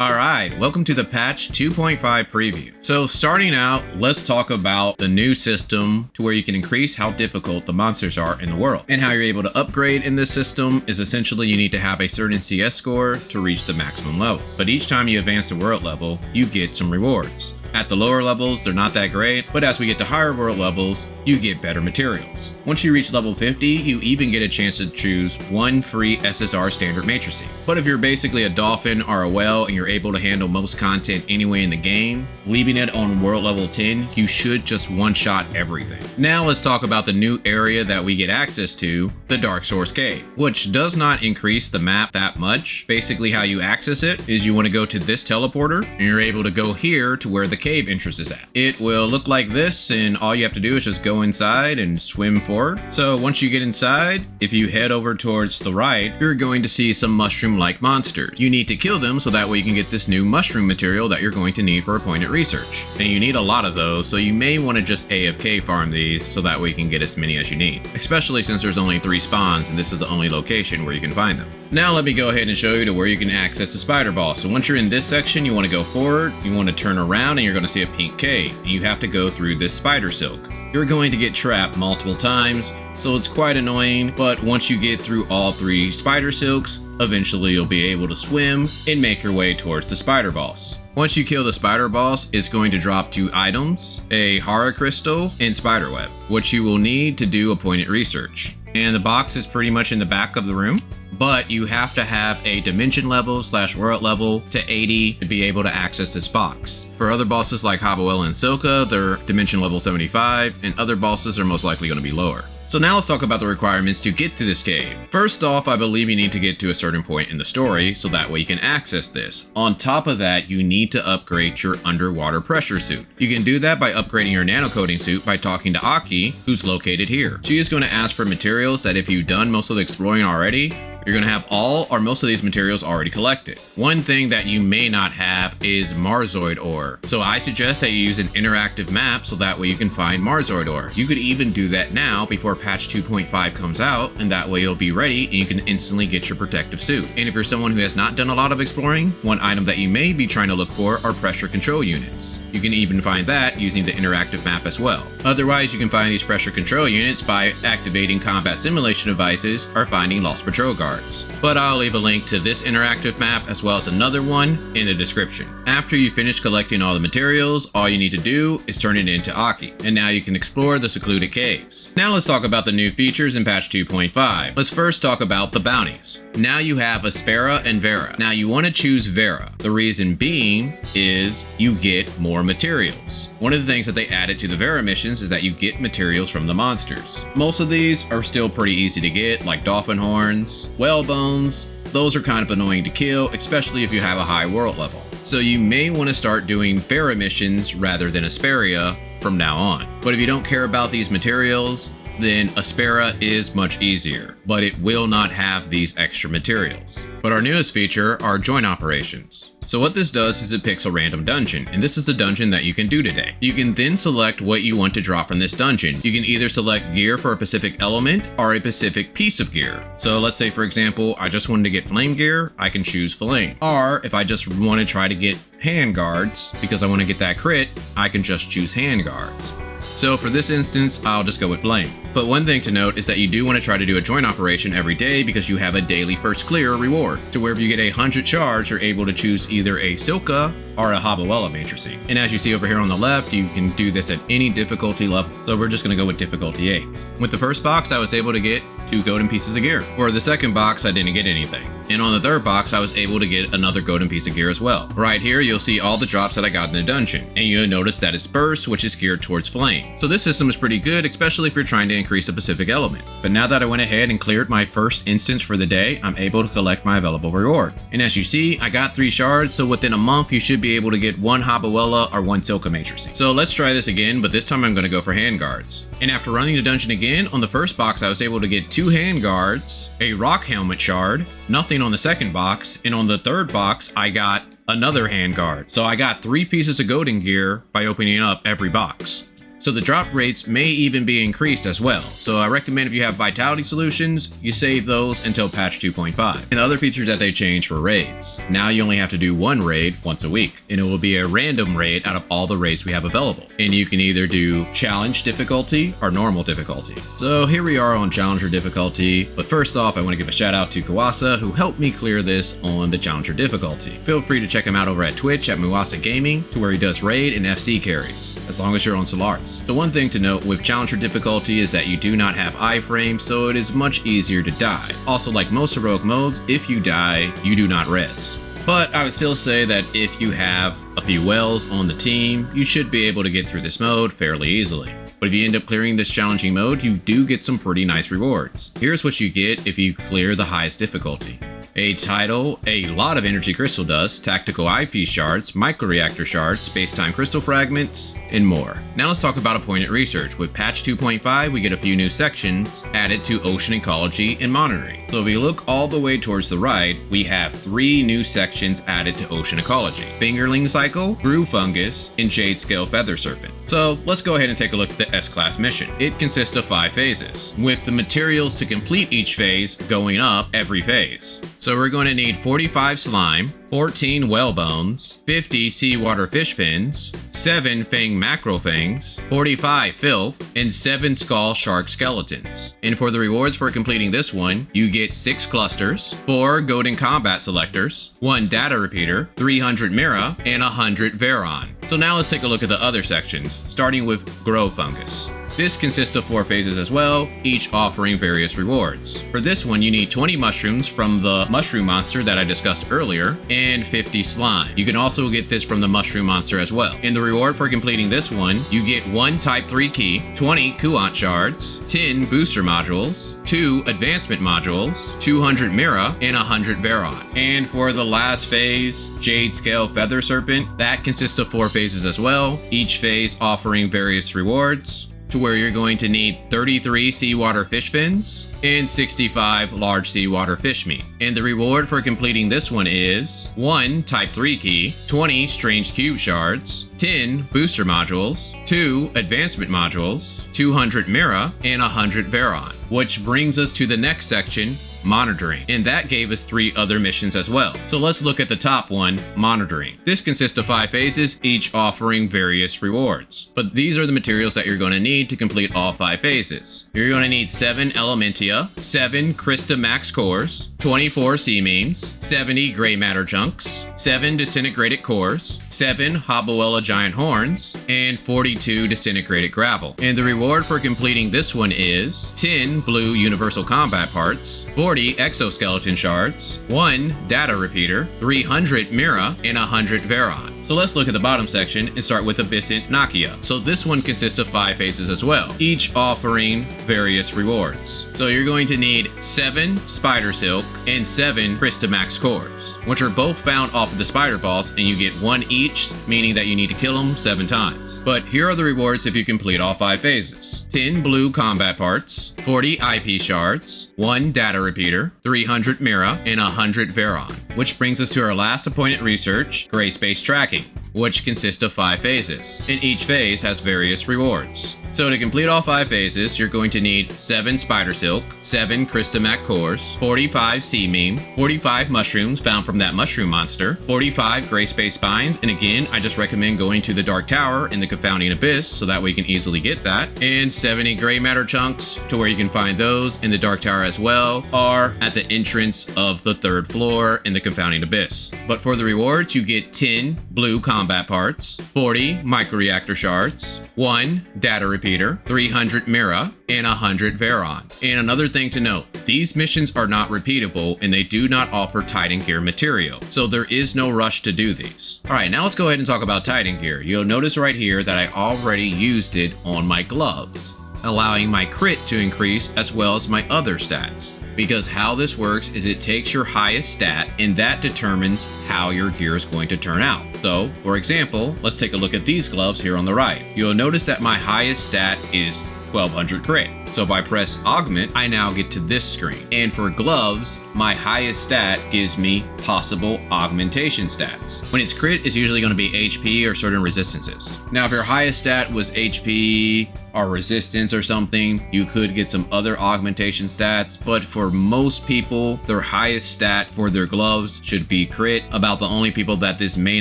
Alright, welcome to the patch 2.5 preview. So starting out, let's talk about the new system to where you can increase how difficult the monsters are in the world. And how you're able to upgrade in this system is essentially you need to have a certain CS score to reach the maximum level. But each time you advance the world level, you get some rewards. At the lower levels, they're not that great, but as we get to higher world levels, you get better materials. Once you reach level 50, you even get a chance to choose one free SSR standard matricing. But if you're basically a dolphin or a whale and you're able to handle most content anyway in the game, leaving it on world level 10, you should just one-shot everything. Now let's talk about the new area that we get access to, the Dark Source Cave, which does not increase the map that much. Basically how you access it is you want to go to this teleporter and you're able to go here to where the cave entrance is at. It will look like this and all you have to do is just go inside and swim forward. So once you get inside, if you head over towards the right, you're going to see some mushroom-like monsters. You need to kill them so that way you can get this new mushroom material that you're going to need for appointed research. And you need a lot of those, so you may want to just AFK farm these so that way you can get as many as you need. Especially since there's only 3 spawns and this is the only location where you can find them. Now let me go ahead and show you to where you can access the spider ball. So once you're in this section, you want to go forward, you want to turn around, and you're going to see a pink cave. And you have to go through this spider silk. You're going to get trapped multiple times, so it's quite annoying, but once you get through all 3 spider silks, eventually you'll be able to swim and make your way towards the spider boss. Once you kill the spider boss, it's going to drop 2 items, a Hara crystal and spider web, which you will need to do appointed research. And the box is pretty much in the back of the room, but you have to have a dimension level / world level to 80 to be able to access this box. For other bosses like Habuel and Silka, they're dimension level 75, and other bosses are most likely going to be lower. So now let's talk about the requirements to get to this cave. First off, I believe you need to get to a certain point in the story, so that way you can access this. On top of that, you need to upgrade your underwater pressure suit. You can do that by upgrading your nano coating suit by talking to Aki, who's located here. She is going to ask for materials that if you've done most of the exploring already, you're going to have all or most of these materials already collected. One thing that you may not have is Marzoid ore. So I suggest that you use an interactive map so that way you can find Marzoid ore. You could even do that now before patch 2.5 comes out, and that way you'll be ready and you can instantly get your protective suit. And if you're someone who has not done a lot of exploring, one item that you may be trying to look for are pressure control units. You can even find that using the interactive map as well. Otherwise, you can find these pressure control units by activating combat simulation devices or finding lost patrol guards. But I'll leave a link to this interactive map as well as another one in the description. After you finish collecting all the materials, all you need to do is turn it into Aki, and now you can explore the secluded caves. Now let's talk about the new features in patch 2.5. Let's first talk about the bounties. Now you have Aspera and Vera. Now you want to choose Vera. The reason being is you get more materials. One of the things that they added to the Vera missions is that you get materials from the monsters. Most of these are still pretty easy to get, like dolphin horns, whale bones. Those are kind of annoying to kill, especially if you have a high world level. So you may want to start doing Vera missions rather than Asperia from now on. But if you don't care about these materials, then Aspera is much easier, but it will not have these extra materials. But our newest feature are joint operations. So what this does is it picks a random dungeon, and this is the dungeon that you can do today. You can then select what you want to drop from this dungeon. You can either select gear for a specific element or a specific piece of gear. So let's say, for example, I just wanted to get flame gear, I can choose flame. Or if I just want to try to get hand guards, because I want to get that crit, I can just choose hand guards. So for this instance, I'll just go with flame. But one thing to note is that you do want to try to do a joint operation every day because you have a daily first clear reward. To where if you get 100 shards, you're able to choose either a Silka or a Habuela matricing. And as you see over here on the left, you can do this at any difficulty level. So we're just going to go with difficulty 8. With the first box, I was able to get 2 golden pieces of gear. For the second box, I didn't get anything. And on the third box, I was able to get another golden piece of gear as well. Right here, you'll see all the drops that I got in the dungeon. And you'll notice that it's burst, which is geared towards flame. So this system is pretty good, especially if you're trying to increase a specific element. But now that I went ahead and cleared my first instance for the day, I'm able to collect my available reward. And as you see, I got 3 shards, so within a month, you should be able to get 1 Habuela or 1 Silka matricing. So let's try this again, but this time I'm going to go for hand guards. And after running the dungeon again, on the first box, I was able to get 2 hand guards, a rock helmet shard, nothing on the second box, and on the third box, I got another hand guard. So I got 3 pieces of golden gear by opening up every box. so the drop rates may even be increased as well. So I recommend if you have vitality solutions, you save those until patch 2.5. And other features that they changed for raids. Now you only have to do one raid once a week, and it will be a random raid out of all the raids we have available. And you can either do challenge difficulty or normal difficulty. So here we are on challenger difficulty, but first off I want to give a shout out to Kawasa who helped me clear this on the challenger difficulty. Feel free to check him out over at Twitch at Kawasa Gaming, to where he does raid and FC carries, as long as you're on Solaris. The one thing to note with challenger difficulty is that you do not have iframe, so it is much easier to die. Also, like most heroic modes, if you die, you do not res. But I would still say that if you have a few wells on the team, you should be able to get through this mode fairly easily. But if you end up clearing this challenging mode, you do get some pretty nice rewards. Here's what you get if you clear the highest difficulty. A title, a lot of energy crystal dust, tactical eyepiece shards, microreactor shards, space-time crystal fragments, and more. Now let's talk about appointed research. With patch 2.5, we get a few new sections added to ocean ecology and monitoring. So if we look all the way towards the right, we have 3 new sections added to ocean ecology: Fingerling Cycle, Brew Fungus, and Jade Scale Feather Serpent. So let's go ahead and take a look at the S-Class mission. It consists of 5 phases, with the materials to complete each phase going up every phase. So we're going to need 45 slime, 14 whale bones, 50 seawater fish fins, 7 fang mackerel fangs, 45 filth, and 7 skull shark skeletons. And for the rewards for completing this one, you get 6 clusters, 4 golden combat selectors, 1 data repeater, 300 Mira, and 100 Veron. So now let's take a look at the other sections, starting with Grow Fungus. This consists of 4 phases as well, each offering various rewards. For this one, you need 20 mushrooms from the mushroom monster that I discussed earlier, and 50 slime. You can also get this from the mushroom monster as well. In the reward for completing this one, you get 1 type 3 key, 20 Kuant shards, 10 booster modules, 2 advancement modules, 200 Mira, and 100 Veron. And for the last phase, Jade Scale Feather Serpent, that consists of 4 phases as well, each phase offering various rewards, to where you're going to need 33 seawater fish fins and 65 large seawater fish meat. And the reward for completing this one is 1 type 3 key, 20 strange cube shards, 10 booster modules, 2 advancement modules, 200 Mira, and 100 Veron. Which brings us to the next section, monitoring, and that gave us 3 other missions as well. So let's look at the top one, monitoring. This consists of 5 phases, each offering various rewards. But these are the materials that you're going to need to complete all 5 phases. You're going to need 7 Elementia, 7 Krista Max cores, 24 sea memes, 70 gray matter chunks, 7 disintegrated cores, 7 Hoboella giant horns, and 42 disintegrated gravel. And the reward for completing this one is 10 blue universal combat parts, 40 exoskeleton shards, 1 data repeater, 300 Mira, and 100 Veron. So let's look at the bottom section and start with Abyssant Nakia. So this one consists of 5 phases as well, each offering various rewards. So you're going to need 7 Spider Silk and 7 Krista Max cores, which are both found off of the spider boss, and you get 1 each, meaning that you need to kill them 7 times. But here are the rewards if you complete all 5 phases. 10 blue combat parts, 40 IP shards, 1 data repeater, 300 Mira, and 100 Veron. Which brings us to our last appointed research, Greyspace tracking, which consists of 5 phases, and each phase has various rewards. So to complete all 5 phases, you're going to need 7 Spider Silk, 7 Krista Mac cores, 45 Sea Meme, 45 mushrooms found from that mushroom monster, 45 Greyspace spines, and again, I just recommend going to the Dark Tower in the Confounding Abyss so that way you can easily get that, and 70 gray matter chunks, to where you can find those in the Dark Tower as well, or at the entrance of the 3rd floor in the Confounding Abyss. But for the rewards, you get 10 blue combat parts, 40 microreactor shards, 1 data repeater, 300 Mira, and 100 Veron. And another thing to note, these missions are not repeatable and they do not offer Titan gear material, so there is no rush to do these. Alright, now let's go ahead and talk about Titan gear. You'll notice right here that I already used it on my gloves, allowing my crit to increase as well as my other stats. Because how this works is it takes your highest stat and that determines how your gear is going to turn out. So, for example, let's take a look at these gloves here on the right. You'll notice that my highest stat is 1200 crit. So if I press augment, I now get to this screen. And for gloves, my highest stat gives me possible augmentation stats. When it's crit, it's usually going to be HP or certain resistances. Now, if your highest stat was HP or resistance or something, you could get some other augmentation stats, but for most people, their highest stat for their gloves should be crit. About the only people that this may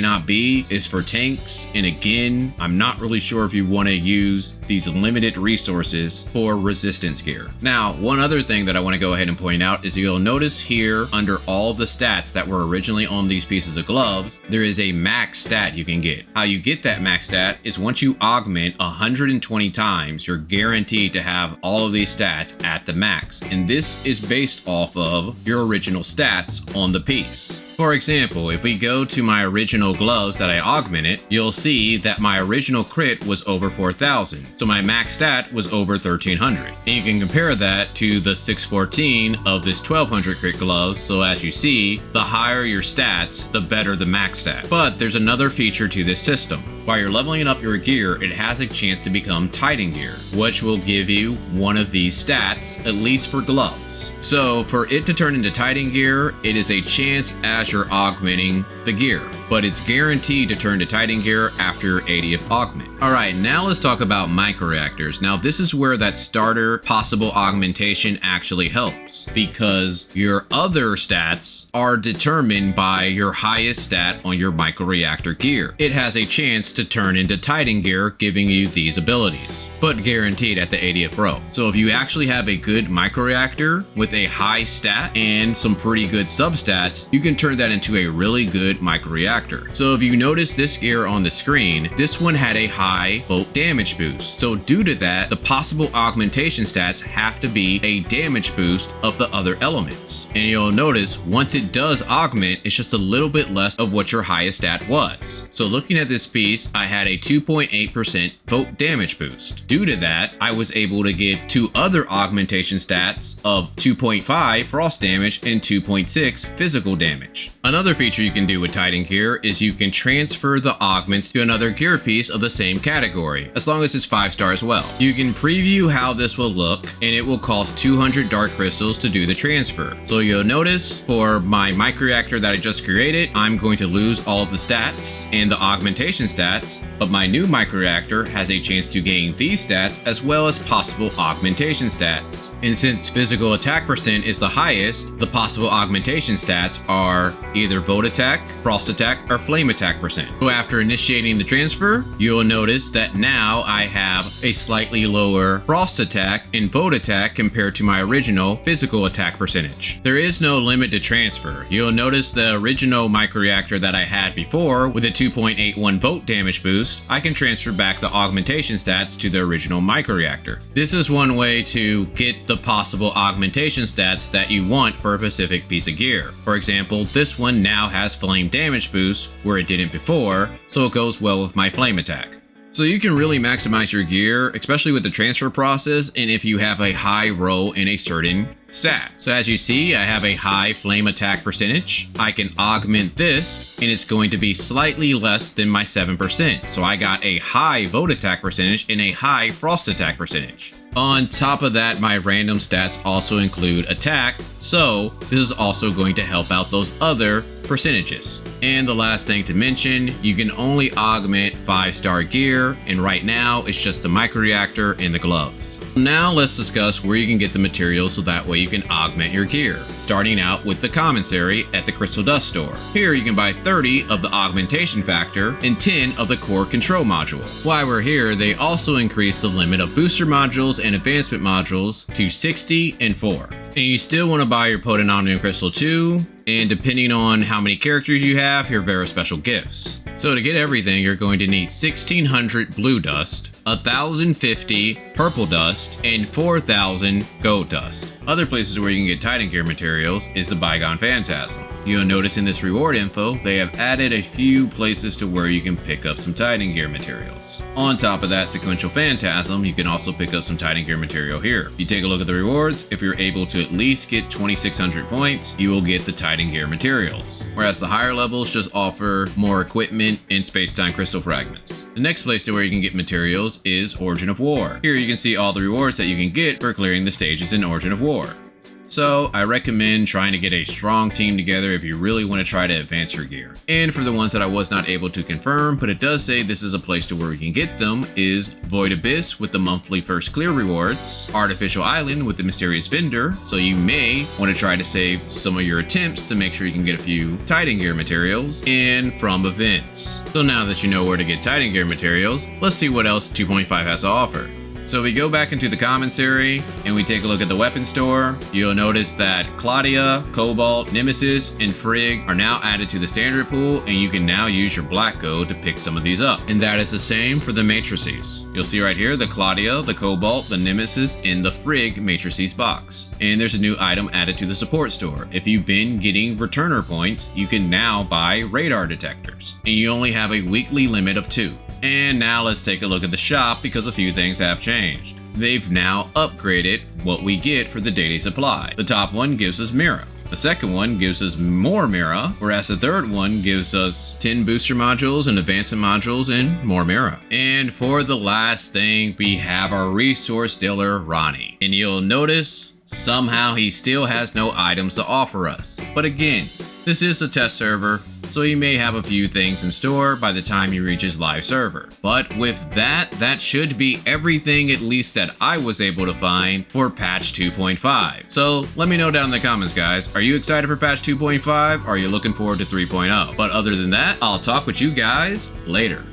not be is for tanks, and again, I'm not really sure if you want to use these limited resources for resistance gear. Now, one other thing that I want to go ahead and point out is you'll notice here under all the stats that were originally on these pieces of gloves, there is a max stat you can get. How you get that max stat is once you augment 120 times, you're guaranteed to have all of these stats at the max. And this is based off of your original stats on the piece. For example, if we go to my original gloves that I augmented, you'll see that my original crit was over 4,000. So my max stat was over 1,300. And you can compare that to the 614 of this 1,200 crit gloves. So as you see, the higher your stats, the better the max stat. But there's another feature to this system. While you're leveling up your gear, it has a chance to become Titan gear, which will give you one of these stats, at least for gloves. So for it to turn into Titan gear, it is a chance as you're augmenting the gear, but it's guaranteed to turn to Titan gear after your 80th augment. Alright, now let's talk about microreactors. Now this is where that starter possible augmentation actually helps, because your other stats are determined by your highest stat on your microreactor gear. It has a chance to turn into Titan gear, giving you these abilities, but guaranteed at the 80th row. So if you actually have a good microreactor with a high stat and some pretty good substats, you can turn that into a really good microreactor. So if you notice this gear on the screen, this one had a high volt damage boost. So due to that, the possible augmentation stats have to be a damage boost of the other elements. And you'll notice once it does augment, it's just a little bit less of what your highest stat was. So looking at this piece, I had a 2.8% volt damage boost. Due to that, I was able to get two other augmentation stats of 2.5 frost damage and 2.6 physical damage. Another feature you can do with Titan gear is you can transfer the augments to another gear piece of the same category, as long as it's 5-star as well. You can preview how this will look, and it will cost 200 dark crystals to do the transfer. So you'll notice for my microreactor that I just created, I'm going to lose all of the stats and the augmentation stats, but my new microreactor has a chance to gain these stats as well as possible augmentation stats. And since physical attack percent is the highest, the possible augmentation stats are either volt attack, frost attack, or flame attack percent. So after initiating the transfer, you'll notice that now I have a slightly lower frost attack and volt attack compared to my original physical attack percentage. There is no limit to transfer. You'll notice the original microreactor that I had before with a 2.81 volt damage boost, I can transfer back the augmentation stats to the original microreactor. This is one way to get the possible augmentation stats that you want for a specific piece of gear. For example, this one now has flame damage boost where it didn't before, so it goes well with my flame attack. So you can really maximize your gear, especially with the transfer process and if you have a high roll in a certain stat. So as you see, I have a high flame attack percentage. I can augment this and it's going to be slightly less than my 7%. So I got a high volt attack percentage and a high frost attack percentage. On top of that, my random stats also include attack, so this is also going to help out those other percentages. And the last thing to mention, you can only augment 5-star gear, and right now it's just the microreactor and the gloves. Now let's discuss where you can get the materials so that way you can augment your gear. Starting out with the commissary at the Crystal Dust store. Here you can buy 30 of the augmentation factor and 10 of the core control module. While we're here, they also increase the limit of booster modules and advancement modules to 60 and 4. And you still want to buy your Potent Omnium Crystal too, and depending on how many characters you have, your very special gifts. So to get everything, you're going to need 1600 blue dust, 1050 purple dust, and 4000 gold dust. Other places where you can get Titan gear materials is the Bygone Phantasm. You'll notice in this reward info, they have added a few places to where you can pick up some Titan gear materials. On top of that Sequential Phantasm, you can also pick up some Titan gear material here. If you take a look at the rewards, if you're able to at least get 2600 points, you will get the Titan gear materials. Whereas the higher levels just offer more equipment and space-time crystal fragments. The next place to where you can get materials is Origin of War. Here you can see all the rewards that you can get for clearing the stages in Origin of War. So I recommend trying to get a strong team together if you really want to try to advance your gear. And for the ones that I was not able to confirm, but it does say this is a place to where you can get them, is Void Abyss with the monthly first clear rewards, Artificial Island with the Mysterious Vendor, so you may want to try to save some of your attempts to make sure you can get a few Titan gear materials, and from events. So now that you know where to get Titan gear materials, let's see what else 2.5 has to offer. So we go back into the commissary and we take a look at the weapon store. You'll notice that Claudia, Cobalt, Nemesis, and Frigg are now added to the standard pool, and you can now use your black code to pick some of these up. And that is the same for the matrices. You'll see right here the Claudia, the Cobalt, the Nemesis, and the Frigg matrices box. And there's a new item added to the support store. If you've been getting returner points, you can now buy radar detectors. And you only have a weekly limit of 2. And now let's take a look at the shop because a few things have changed. They've now upgraded what we get for the daily supply. The top one gives us Mira. The second one gives us more Mira, whereas the third one gives us 10 booster modules and advancement modules and more Mira. And for the last thing, we have our resource dealer, Ronnie. And you'll notice somehow he still has no items to offer us. But again, this is a test server, so he may have a few things in store by the time he reaches live server. But with that, that should be everything at least that I was able to find for patch 2.5. So let me know down in the comments, guys. Are you excited for patch 2.5? Or are you looking forward to 3.0? But other than that, I'll talk with you guys later.